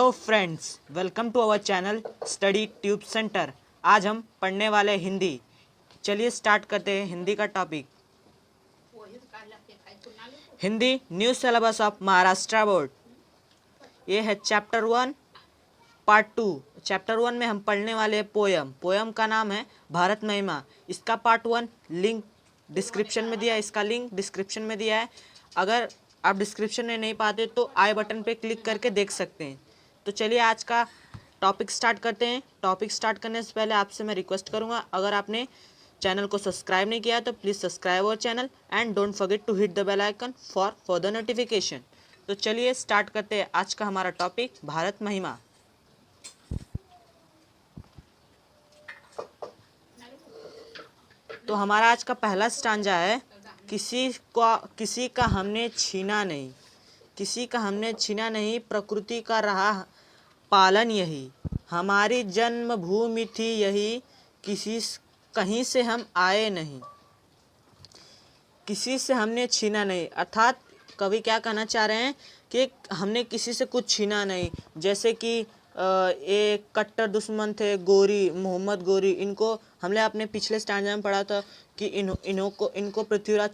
Hello friends, welcome to our channel study tube centre. आज हम पढ़ने वाले हिंदी। चलिए स्टार्ट करते हैं हिंदी का topic. Hindi new syllabus of Maharashtra board. ये है चैप्टर 1 पार्ट 2। चैप्टर 1 में हम पढ़ने वाले पोयम का नाम है भारत महिमा। इसका पार्ट 1 लिंक डिस्क्रिप्शन में दिया है। इसका लिंक डिस्क्रिप्शन में दिया है। अगर आप डिस्क्रिप्शन में नहीं पाते तो आई बटन पे क्लिक करके देख सकते हैं। तो चलिए आज का टॉपिक स्टार्ट करते हैं। टॉपिक स्टार्ट करने से पहले आपसे मैं रिक्वेस्ट करूंगा, अगर आपने चैनल को सब्सक्राइब नहीं किया तो please subscribe our channel and don't forget to hit the bell icon for further notification. तो चलिए स्टार्ट करते हैं आज का हमारा टॉपिक भारत महिमा। तो हमारा आज का पहला स्टांजा है, किसी का हमने छीना नहीं, किसी का हमने छीना नहीं, प्रकृति का रहा पालन यही, हमारी जन्मभूमि थी यही, कहीं से हम आए नहीं। किसी से हमने छीना नहीं, अर्थात कवि क्या कहना चाह रहे हैं कि हमने किसी से कुछ छीना नहीं। जैसे कि एक कट्टर दुश्मन थे गोरी, मोहम्मद गोरी, इनको हमने अपने पिछले स्टैंडर्ड में पढ़ा था कि इनको पृथ्वीराज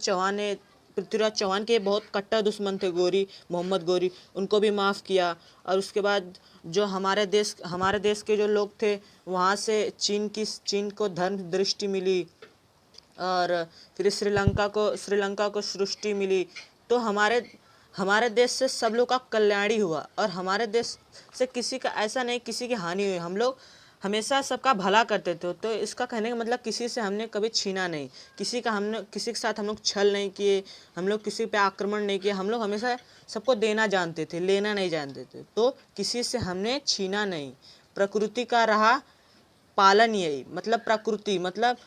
चौहान के बहुत कट्टर दुश्मन थे गोरी, मोहम्मद गोरी, उनको भी माफ़ किया। और उसके बाद जो हमारे देश के जो लोग थे वहाँ से चीन को धर्म दृष्टि मिली और फिर श्रीलंका को सृष्टि मिली। तो हमारे देश से सब लोग का कल्याण ही हुआ और हमारे देश से किसी का ऐसा नहीं किसी की हानि हुई। हम लोग हमेशा सबका भला करते थे। तो इसका कहने का मतलब किसी से हमने कभी छीना नहीं, किसी के साथ हम लोग छल नहीं किए, हम लोग किसी पे आक्रमण नहीं किया। हम लोग हमेशा सबको देना जानते थे, लेना नहीं जानते थे। तो किसी से हमने छीना नहीं, प्रकृति का रहा पालन यही, मतलब प्रकृति मतलब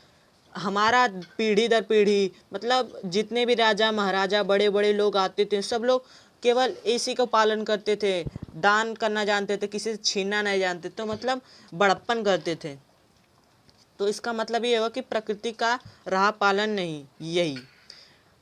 हमारा पीढ़ी दर पीढ़ी, मतलब जितने भी राजा महाराजा बड़े बड़े लोग आते थे सब लोग केवल इसी को पालन करते थे, दान करना जानते थे, किसी से छीनना नहीं जानते। तो मतलब बड़प्पन करते थे। तो इसका मतलब ये हुआ कि प्रकृति का रहा पालन नहीं यही,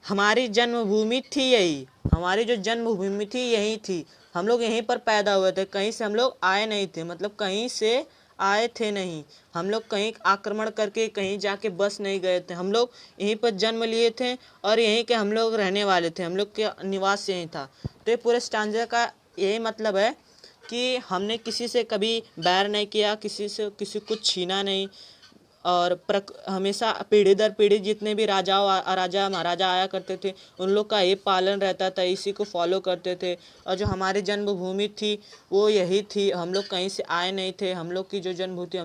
हमारी जन्मभूमि थी यही, हमारी जो जन्मभूमि थी यही थी, हम लोग यहीं पर पैदा हुए थे, कहीं से हम लोग आए नहीं थे, मतलब कहीं से आए थे नहीं, हम लोग कहीं आक्रमण करके कहीं जाके बस नहीं गए थे, हम लोग यहीं पर जन्म लिए थे और यहीं के हम लोग रहने वाले थे, हम लोग के निवास यहीं था। तो ये पूरे स्टांजा का यही मतलब है कि हमने किसी से कभी बैर नहीं किया, किसी कुछ छीना नहीं और हमेशा पीढ़ी दर पीढ़ी जितने भी राजा महाराजा आया करते थे उन लोग का ये पालन रहता था, इसी को फॉलो करते थे। और जो हमारी जन्मभूमि थी वो यही थी, हम लोग कहीं से आए नहीं थे, हम लोग की जो जन्मभूमि थी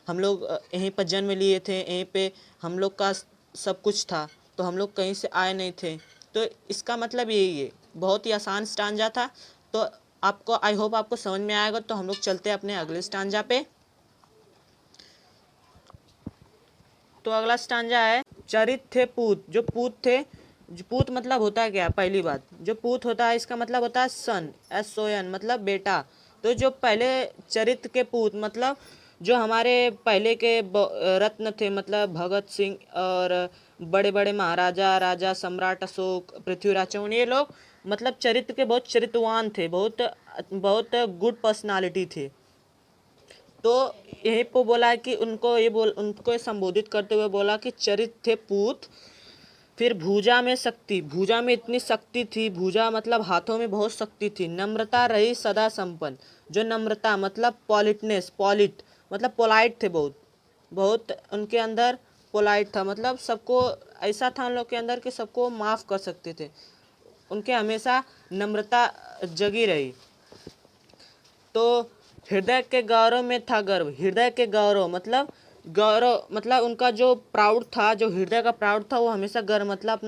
हम लोग यहीं पर जन्म लिए थे, यहीं पे हम लोग का सब कुछ था, तो हम लोग कहीं से आए नहीं थे। तो इसका मतलब यही है। बहुत ही आसान स्टांजा था। तो आपको आई होप आपको समझ में आएगा। तो हम लोग चलते हैं अपने अगले स्टांजा पे। तो अगला स्टांजा है, चरित थे पूत। जो पूत मतलब होता है क्या, पहली बात जो पूत होता है इसका मतलब होता है सन, SON मतलब बेटा। तो जो पहले चरित के पूत मतलब जो हमारे पहले के रत्न थे, मतलब भगत सिंह और बड़े बड़े महाराजा राजा सम्राट अशोक, पृथ्वीराज चौहान, ये लोग मतलब चरित्र के बहुत चरित्रवान थे, बहुत बहुत गुड पर्सनालिटी थे। तो यही पे बोला है कि उनको संबोधित करते हुए बोला कि चरित थे पूत, फिर भुजा में शक्ति, भुजा में इतनी शक्ति थी, भुजा मतलब हाथों में बहुत शक्ति थी, नम्रता रही सदा संपन्न। जो नम्रता मतलब पॉलिटनेस, पॉलिट मतलब पोलाइट थे, बहुत बहुत उनके अंदर पोलाइट था, मतलब सबको ऐसा था उन लोग के अंदर कि सबको माफ़ कर सकते थे, उनके हमेशा नम्रता जगी रही। तो हृदय के गौरव में था गर्व, हृदय के गौरव मतलब उनका जो प्राउड था, जो हृदय का प्राउड था वो हमेशा गर्व मतलब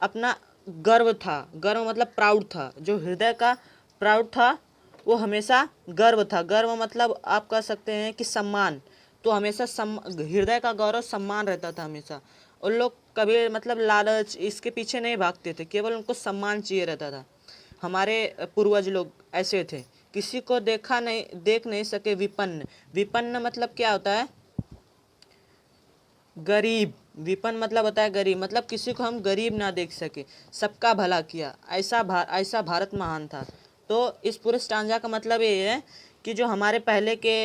अपना गर्व था, गर्व मतलब प्राउड था, जो हृदय का प्राउड था वो हमेशा गर्व था। गर्व मतलब आप कह सकते हैं कि सम्मान। तो हमेशा हृदय का गौरव सम्मान रहता था हमेशा। उन लोग कभी मतलब लालच इसके पीछे नहीं भागते थे, केवल उनको सम्मान चाहिए रहता था। हमारे पूर्वज लोग ऐसे थे, किसी को देख नहीं सके विपन्न। विपन्न मतलब क्या होता है, गरीब। विपन्न मतलब होता है गरीब, मतलब किसी को हम गरीब ना देख सके, सबका भला किया, ऐसा भारत महान था। तो इस पूरे स्टांजा का मतलब ये है कि जो हमारे पहले के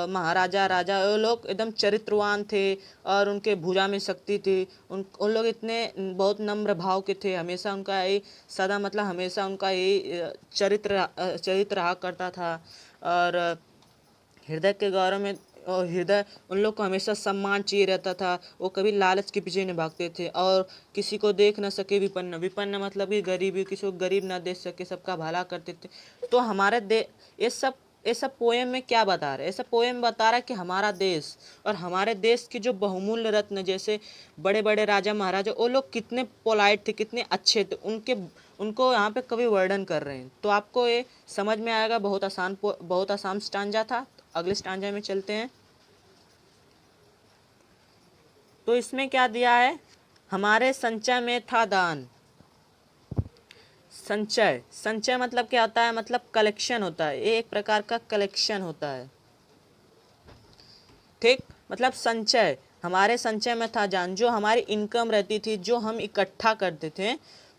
महाराजा राजा वो लोग एकदम चरित्रवान थे और उनके भुजा में शक्ति थी। उन लोग इतने बहुत नम्र भाव के थे। हमेशा उनका यही सदा मतलब हमेशा उनका यही चरित्र रहा करता था। और हृदय के गौरव में और हृदय उन लोग को हमेशा सम्मान चाहिए रहता था। वो कभी लालच के पीछे नहीं भागते थे और किसी को देख न सके विपन्न। विपन्न मतलब कि गरीबी, किसी को गरीब ना देख सके, सबका भला करते थे। तो हमारे ये सब पोएम में क्या बता रहे हैं? ये सब पोएम बता रहा है कि हमारा देश और हमारे देश के जो बहुमूल्य रत्न जैसे बड़े बड़े राजा महाराजा वो लोग कितने पोलाइट थे, कितने अच्छे थे, उनको यहाँ पे कवि वर्णन कर रहे हैं। तो आपको ये समझ में आएगा। बहुत आसान स्टांजा था। अगले स्टांजा में चलते हैं। तो इसमें क्या दिया है? हमारे संचय में था दान। संचय मतलब क्या होता है? मतलब कलेक्शन होता है। ये एक प्रकार का कलेक्शन होता है, ठीक। मतलब संचय, हमारे संचय में था दान। जो हमारी इनकम रहती थी, जो हम इकट्ठा करते थे,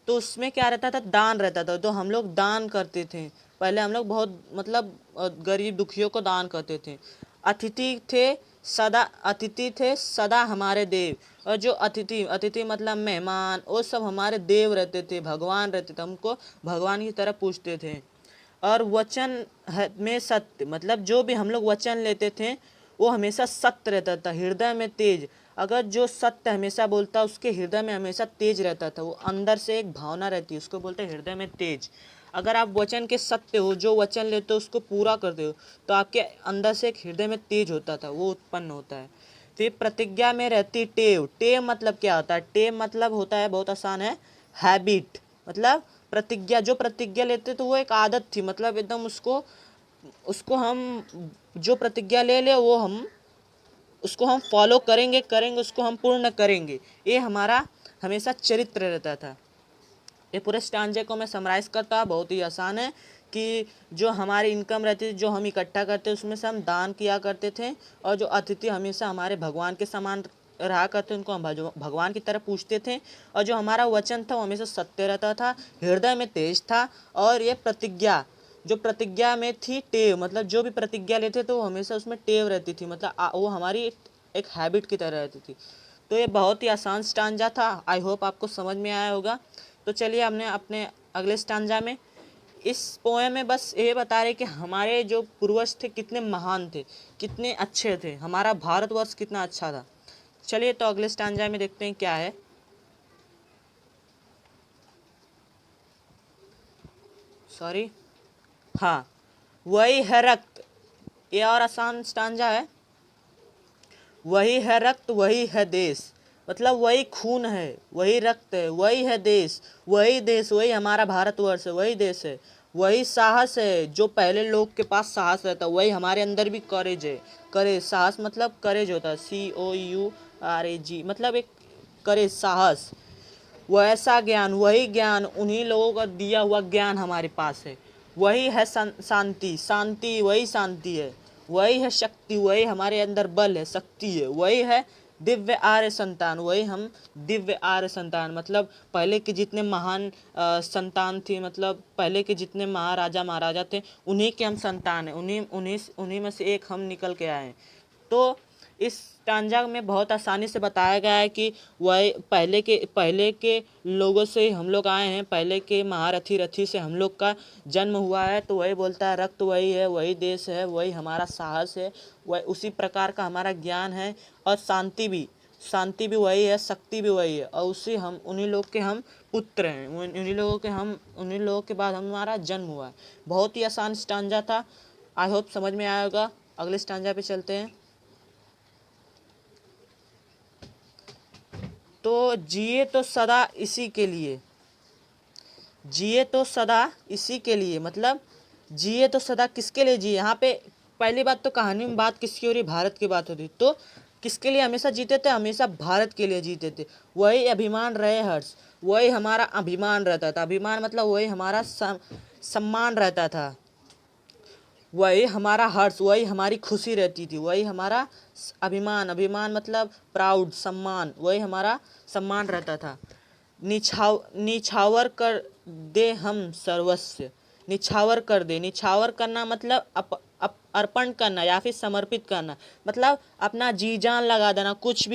तो उसमें क्या रहता था? दान रहता था। तो हम लोग दान करते थे। पहले हम लोग बहुत मतलब गरीब दुखियों को दान करते थे। अतिथि थे सदा हमारे देव। और जो अतिथि मतलब मेहमान, वो सब हमारे देव रहते थे, भगवान रहते थे। हमको भगवान की तरह पूछते थे। और वचन में सत्य, मतलब जो भी हम लोग वचन लेते थे वो हमेशा सत्य रहता था। हृदय में तेज, अगर जो सत्य हमेशा बोलता उसके हृदय में हमेशा तेज रहता था। वो अंदर से एक भावना रहती है, उसको बोलते हैं हृदय में तेज। अगर आप वचन के सत्य हो, जो वचन लेते हो उसको पूरा करते हो, तो आपके अंदर से एक हृदय में तेज होता था, वो उत्पन्न होता है। फिर प्रतिज्ञा में रहती टेव। टेव मतलब क्या होता है? टेव मतलब होता है, बहुत आसान है, हैबिट। मतलब प्रतिज्ञा, जो प्रतिज्ञा लेते तो वो एक आदत थी। मतलब एकदम उसको उसको हम जो प्रतिज्ञा ले वो हम उसको हम फॉलो करेंगे, उसको हम पूर्ण करेंगे। ये हमारा हमेशा चरित्र रहता था। ये पूरे स्टांजे को मैं समराइज करता, बहुत ही आसान है कि जो हमारी इनकम रहती थी, जो हम इकट्ठा करते उसमें से हम दान किया करते थे। और जो अतिथि हमेशा हमारे भगवान के समान रहा करते, उनको हम भगवान की तरह पूछते थे। और जो हमारा वचन था वो हमेशा सत्य रहता था, हृदय में तेज था। और ये प्रतिज्ञा, जो प्रतिज्ञा में थी टेव, मतलब जो भी प्रतिज्ञा लेते तो वो हमेशा उसमें टेव रहती थी। मतलब वो हमारी एक हैबिट की तरह रहती थी। तो ये बहुत ही आसान स्टांजा था। आई होप आपको समझ में आया होगा। तो चलिए हमने अपने अगले स्टांजा में, इस पोएम में बस ये बता रहे कि हमारे जो पूर्वज थे कितने महान थे, कितने अच्छे थे, हमारा भारतवर्ष कितना अच्छा था। चलिए तो अगले स्टांजा में देखते हैं क्या है। सॉरी, हाँ, वही है रक्त। ये और आसान स्टांजा है। वही है रक्त, वही है देश। मतलब वही खून है, वही रक्त है, वही है देश। वही देश, वही हमारा भारतवर्ष है, वही देश है। वही साहस है, जो पहले लोग के पास साहस रहता, वही हमारे अंदर भी करेज है। करेज, साहस मतलब करेज होता है, COURAGE, मतलब एक करेज, साहस। वैसा ज्ञान, वही ज्ञान, उन्हीं लोगों का दिया हुआ ज्ञान हमारे पास है। वही है शांति, शांति वही शांति है। वही है शक्ति, वही हमारे अंदर बल है, शक्ति है। वही है दिव्य आर्य संतान, वही हम दिव्य आर्य संतान। मतलब पहले के जितने महान संतान थे, मतलब पहले के जितने महाराजा महाराजा थे, उन्हीं के हम संतान हैं। उन्हीं में से एक हम निकल के आए हैं। तो इस स्टांजा में बहुत आसानी से बताया गया है कि वह पहले के लोगों से हम लोग आए हैं, पहले के महारथी रथी से हम लोग का जन्म हुआ है। तो वही बोलता है रक्त वही है, वही देश है, वही हमारा साहस है, वही उसी प्रकार का हमारा ज्ञान है। और शांति भी वही है, शक्ति भी वही है। और उन्हीं लोग के हम पुत्र हैं, उन्हीं लोगों के बाद हमारा जन्म हुआ है। बहुत ही आसान स्टांजा था। आई होप समझ में आया होगा। अगले स्टांजा पे चलते हैं। तो जिए तो सदा इसी के लिए, जिए तो सदा इसी के लिए, मतलब जिए तो सदा किसके लिए जिए? यहाँ पे पहली बात तो कहानी में बात किसकी हो रही? भारत की बात हो रही। तो किसके लिए हमेशा जीते थे? हमेशा भारत के लिए जीते थे। वही अभिमान रहे हर्ष, वही हमारा अभिमान रहता था। अभिमान मतलब वही हमारा सम्मान रहता था। वही हमारा हर्ष, वही हमारी खुशी रहती थी। वही हमारा अभिमान मतलब प्राउड, सम्मान, वही हमारा सम्मान रहता था। निछावर कर दे हम सर्वस्व, निछावर कर दे। निछावर करना मतलब अर्पण करना या फिर समर्पित करना, मतलब अपना जी जान लगा देना, कुछ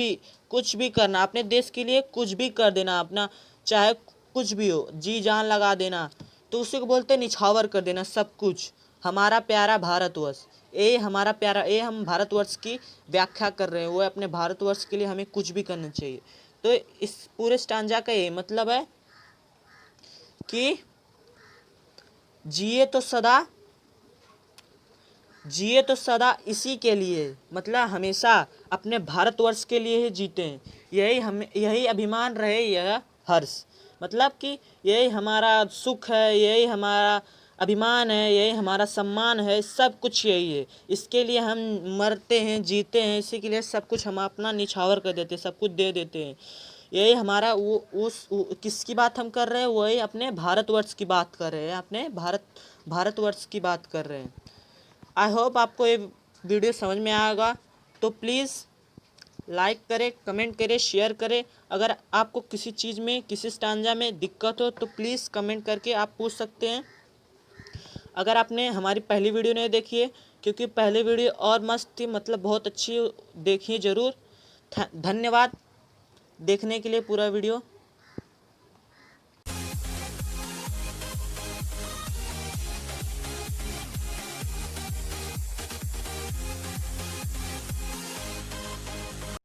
भी करना, अपने देश के लिए कुछ भी कर देना, अपना चाहे कुछ भी हो, जी जान लगा देना, तो उसी को बोलते हैं निछावर कर देना सब कुछ। हमारा प्यारा भारतवर्ष, ये हमारा प्यारा, ये हम भारतवर्ष की व्याख्या कर रहे हैं। वो अपने भारतवर्ष के लिए हमें कुछ भी करना चाहिए। तो इस पूरे स्टांजा का ये मतलब है कि जिए तो सदा इसी के लिए, मतलब हमेशा अपने भारतवर्ष के लिए ही जीते हैं। यही अभिमान रहे, यह हर्ष, मतलब कि यही हमारा सुख है, यही हमारा अभिमान है, यही हमारा सम्मान है, सब कुछ यही है। इसके लिए हम मरते हैं, जीते हैं, इसी के लिए सब कुछ हम अपना निछावर कर देते हैं, सब कुछ दे देते हैं। यही हमारा किसकी बात हम कर रहे हैं, वही अपने भारतवर्ष की बात कर रहे हैं, अपने भारतवर्ष की बात कर रहे हैं। आई होप आपको ये वीडियो समझ में आएगा। तो प्लीज़ लाइक करें, कमेंट करें, शेयर करें। अगर आपको किसी चीज़ में, किसी स्टांजा में दिक्कत हो तो प्लीज़ कमेंट करके आप पूछ सकते हैं। अगर आपने हमारी पहली वीडियो नहीं देखी है, क्योंकि पहली वीडियो और मस्त थी, मतलब बहुत अच्छी, देखिए ज़रूर। धन्यवाद देखने के लिए पूरा वीडियो।